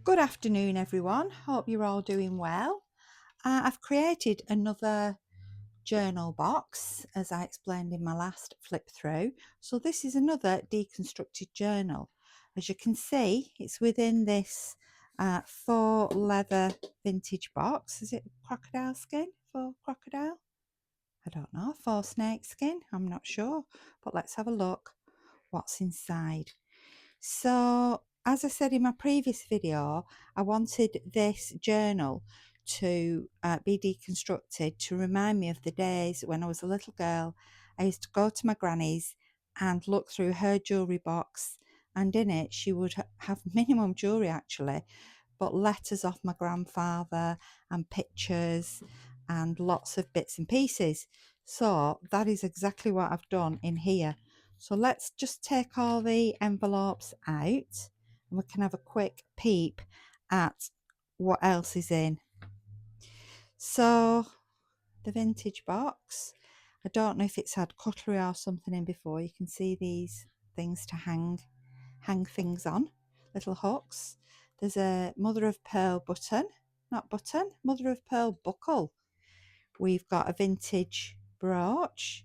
Good afternoon, everyone. Hope you're all doing well. I've created another journal box, as I explained in my last flip through. So this is another deconstructed journal. As you can see, it's within this faux leather vintage box. Is it crocodile skin? Faux crocodile? I don't know. Faux snake skin? I'm not sure. But let's have a look what's inside. So, as I said in my previous video, I wanted this journal to be deconstructed to remind me of the days when I was a little girl. I used to go to my granny's and look through her jewellery box, and in it she would have minimum jewellery actually, but letters off my grandfather and pictures and lots of bits and pieces. So that is exactly what I've done in here. So let's just take all the envelopes out and we can have a quick peep at what else is in. So the vintage box, I don't know if it's had cutlery or something in before. You can see these things to hang things on, little hooks. There's a mother of pearl mother of pearl buckle. We've got a vintage brooch.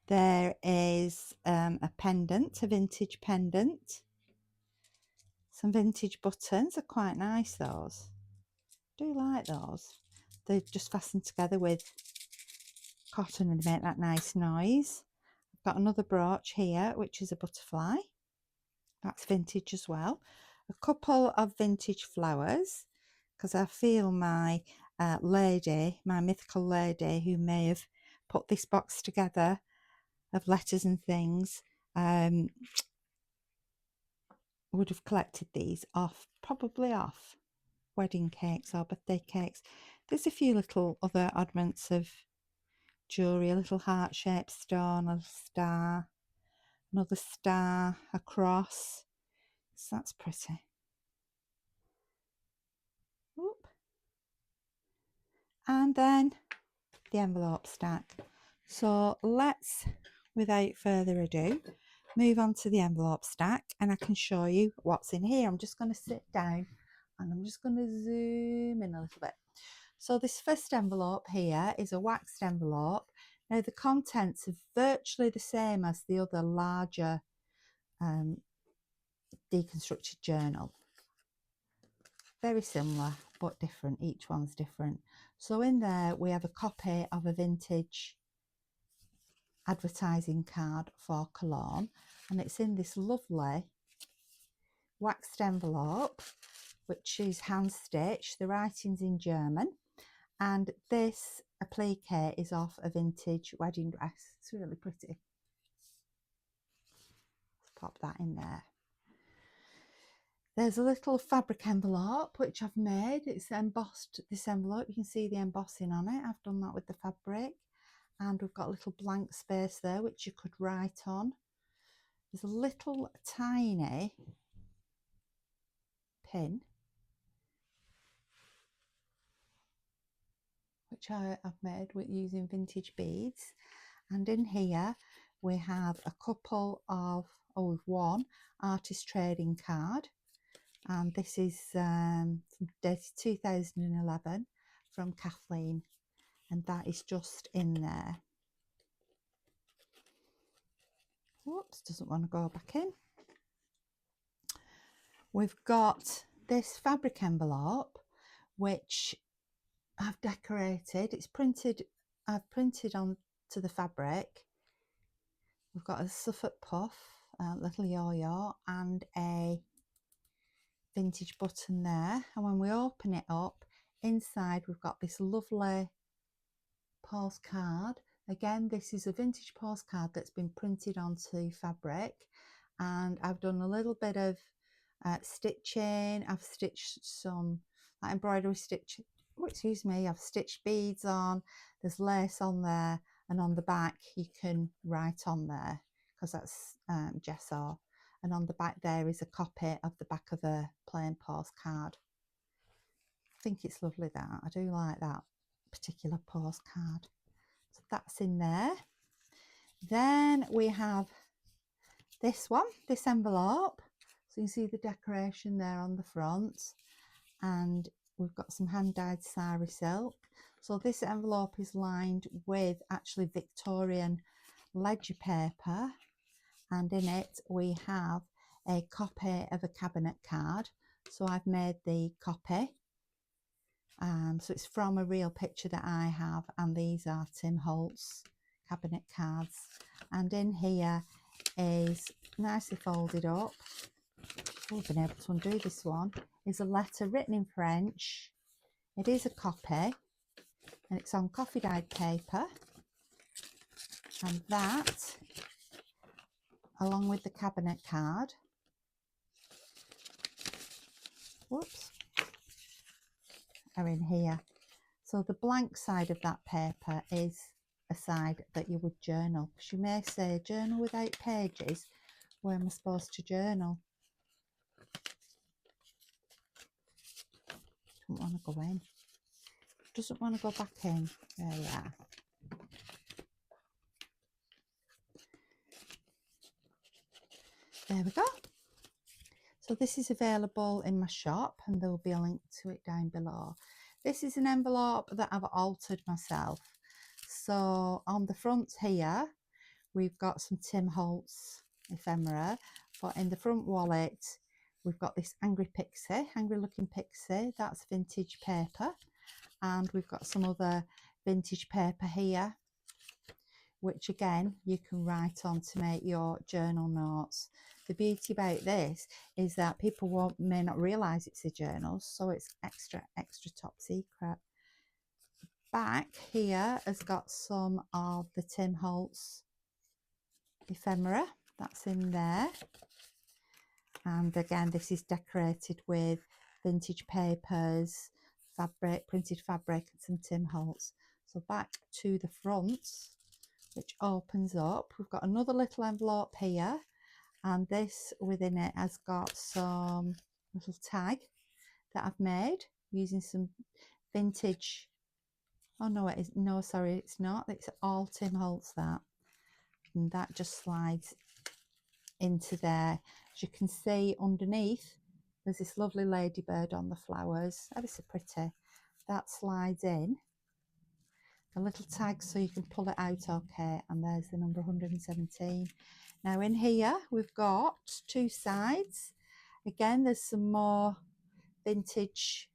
There is a pendant, a vintage pendant. Some vintage buttons are quite nice, those. Do like those. They're just fastened together with cotton and make that nice noise. I've got another brooch here, which is a butterfly. That's vintage as well. A couple of vintage flowers, because I feel my lady, my mythical lady who may have put this box together of letters and things, would have collected these probably off wedding cakes or birthday cakes. There's a few little other oddments of jewellery, a little heart-shaped stone, a little star, another star, a cross. So that's pretty. Oop. And then the envelope stack. So let's, without further ado, move on to the envelope stack and I can show you what's in here. I'm just going to sit down and I'm just going to zoom in a little bit. So this first envelope here is a waxed envelope. Now the contents are virtually the same as the other larger deconstructed journal. Very similar but different, each one's different. So in there we have a copy of a vintage advertising card for Cologne, and it's in this lovely waxed envelope which is hand stitched. The writing's in German, and this applique is off a vintage wedding dress. It's really pretty. Let's pop that in there. There's a little fabric envelope which I've made. It's embossed, this envelope. You can see the embossing on it. I've done that with the fabric. And we've got a little blank space there which you could write on. There's a little tiny pin which I've made with using vintage beads. And in here we have a couple of, one artist trading card. And this is dated 2011 from Kathleen, and that is just in there. Whoops, doesn't want to go back in. We've got this fabric envelope which I've decorated. It's printed, I've printed onto the fabric. We've got a Suffolk puff, a little yo-yo, and a vintage button there. And when we open it up, inside we've got this lovely postcard. Again, this is a vintage postcard that's been printed onto fabric, and I've done a little bit of stitching. I've stitched some embroidery stitch, excuse me, I've stitched beads on. There's lace on there, and on the back you can write on there because that's gesso, and on the back there is a copy of the back of a plain postcard. I think it's lovely, that I do like that particular postcard. So that's in there. Then we have this one, this envelope. So you can see the decoration there on the front, and we've got some hand-dyed sari silk. So this envelope is lined with actually Victorian ledger paper, and in it we have a copy of a cabinet card. So I've made the copy. So it's from a real picture that I have, and these are Tim Holtz cabinet cards. And in here is nicely folded up. Oh, I've been able to undo this one. Is a letter written in French. It is a copy, and it's on coffee dyed paper. And that, along with the cabinet card, whoops, are in here. So the blank side of that paper is a side that you would journal, because you may say, journal without pages, where am I supposed to journal? Doesn't want to go in. Doesn't want to go back in. There we are. There we go. So this is available in my shop, and there will be a link to it down below. This is an envelope that I've altered myself. So on the front here, we've got some Tim Holtz ephemera, but in the front wallet, we've got this angry looking pixie, that's vintage paper. And we've got some other vintage paper here, which again, you can write on to make your journal notes. The beauty about this is that people may not realise it's a journal, so it's extra top secret. Back here has got some of the Tim Holtz ephemera, that's in there. And again, this is decorated with vintage papers, fabric, printed fabric, and some Tim Holtz. So back to the front, which opens up, we've got another little envelope here, and this within it has got some little tag that I've made using some vintage, oh no it is, no sorry it's not, it's all Tim Holtz, that, and that just slides into there. As you can see underneath, there's this lovely ladybird on the flowers, ever so pretty. That slides in a little tag so you can pull it out okay, and there's the number 117. Now in here we've got two sides. Again, there's some more vintage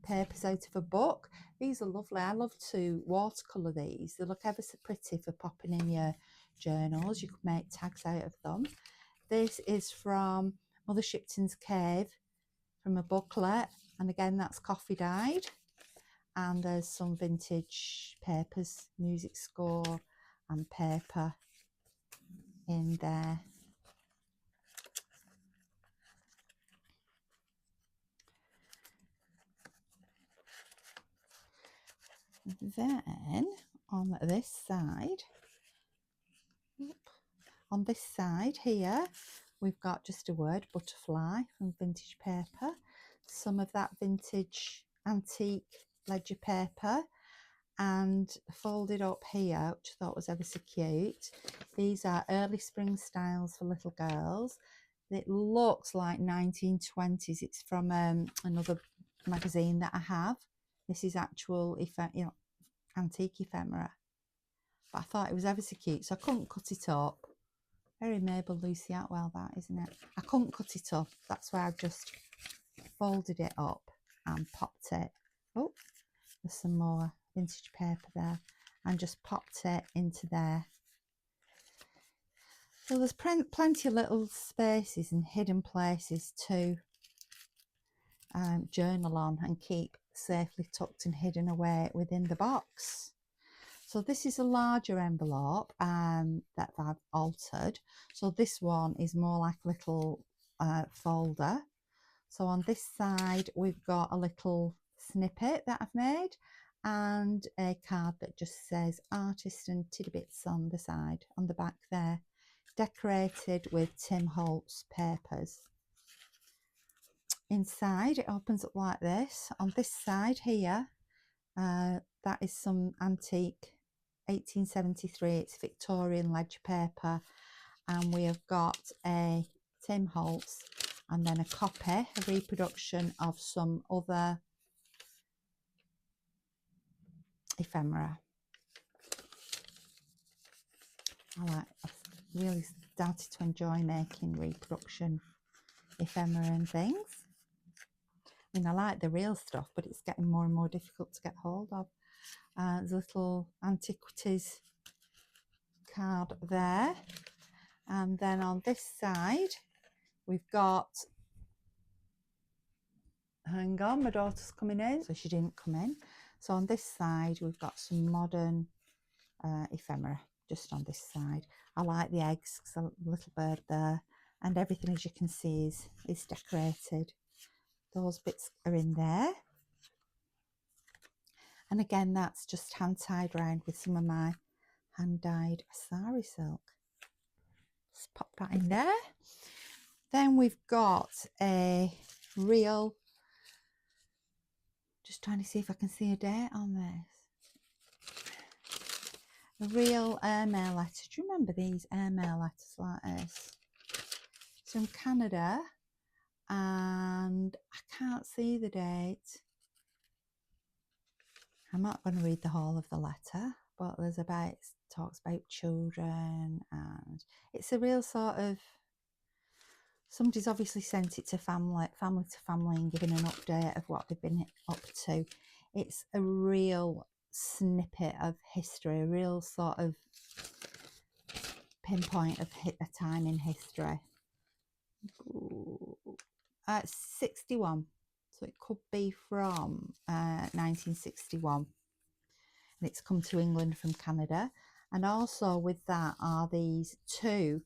papers out of a book. These are lovely. I love to watercolour these. They look ever so pretty for popping in your journals. You could make tags out of them. This is from Mother Shipton's Cave, from a booklet, and again that's coffee dyed. And there's some vintage papers, music score and paper in there. Then on this side, here, we've got just a word, butterfly, from vintage paper. Some of that vintage antique ledger paper, and folded up here, which I thought was ever so cute. These are early spring styles for little girls. It looks like 1920s. It's from another magazine that I have. This is actual antique ephemera, but I thought it was ever so cute, so I couldn't cut it up. Very Mabel Lucy Atwell, that, isn't it? I couldn't cut it up, that's why I've just folded it up and popped it. Oh, there's some more vintage paper there, and just popped it into there. So there's plenty of little spaces and hidden places to journal on and keep safely tucked and hidden away within the box. So this is a larger envelope that I've altered. So this one is more like a little folder. So on this side we've got a little snippet that I've made, and a card that just says artist and tidbits on the side, on the back there, decorated with Tim Holtz papers. Inside it opens up like this. On this side here, that is some antique 1873, it's Victorian ledger paper, and we have got a Tim Holtz and then a copy, a reproduction of some other ephemera. I've really started to enjoy making reproduction ephemera and things. I mean, I like the real stuff, but it's getting more and more difficult to get hold of. There's a little antiquities card there. And then on this side, we've got, hang on, my daughter's coming in, so she didn't come in. So on this side, we've got some modern ephemera, just on this side. I like the eggs, because a little bird there, and everything, as you can see, is decorated. Those bits are in there. And again, that's just hand tied around with some of my hand dyed sari silk. Just pop that in there. Then we've got a real, just trying to see if I can see a date on this. A real airmail letter. Do you remember these airmail letters like this? It's from Canada, and I can't see the date. I'm not going to read the whole of the letter, but there's about, it talks about children, and it's a real sort of, somebody's obviously sent it to family to family, and given an update of what they've been up to. It's a real snippet of history, a real sort of pinpoint of a time in history. 61, so it could be from 1961, and it's come to England from Canada. And also with that are these two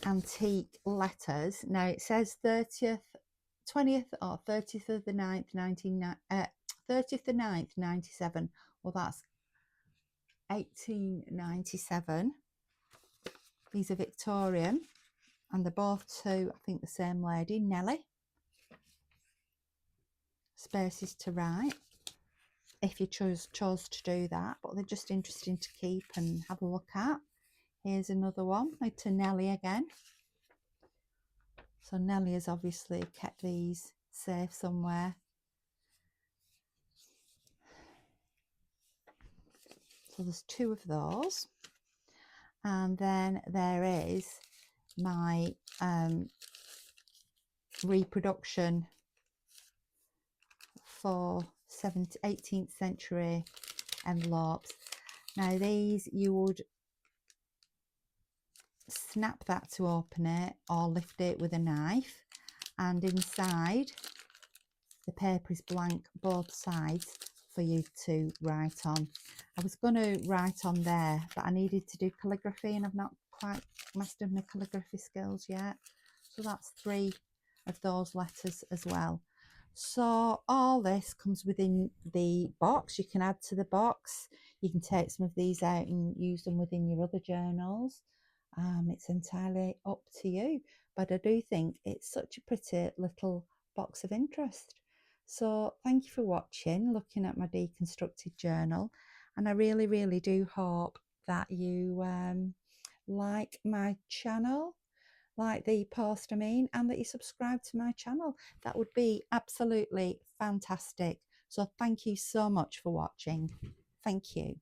antique letters. Now it says 30th, 20th or 30th of the 9th, 30th the 9th, 97. Well, that's 1897. These are Victorian, and they're both to, I think, the same lady, Nellie. Spaces to write, if you chose to do that, but they're just interesting to keep and have a look at. Here's another one, to Nellie again. So Nellie has obviously kept these safe somewhere. So there's two of those. And then there is my reproduction for 18th century envelopes. Now these, you would snap that to open it, or lift it with a knife, and inside the paper is blank both sides for you to write on. I was going to write on there, but I needed to do calligraphy, and I've not quite mastered my calligraphy skills yet. So that's 3 of those letters as well. So all this comes within the box. You can add to the box. You can take some of these out and use them within your other journals. It's entirely up to you, but I do think it's such a pretty little box of interest. So thank you for watching, looking at my deconstructed journal, and I really do hope that you like my channel, like the post I mean, and that you subscribe to my channel. That would be absolutely fantastic. So thank you so much for watching. Thank you.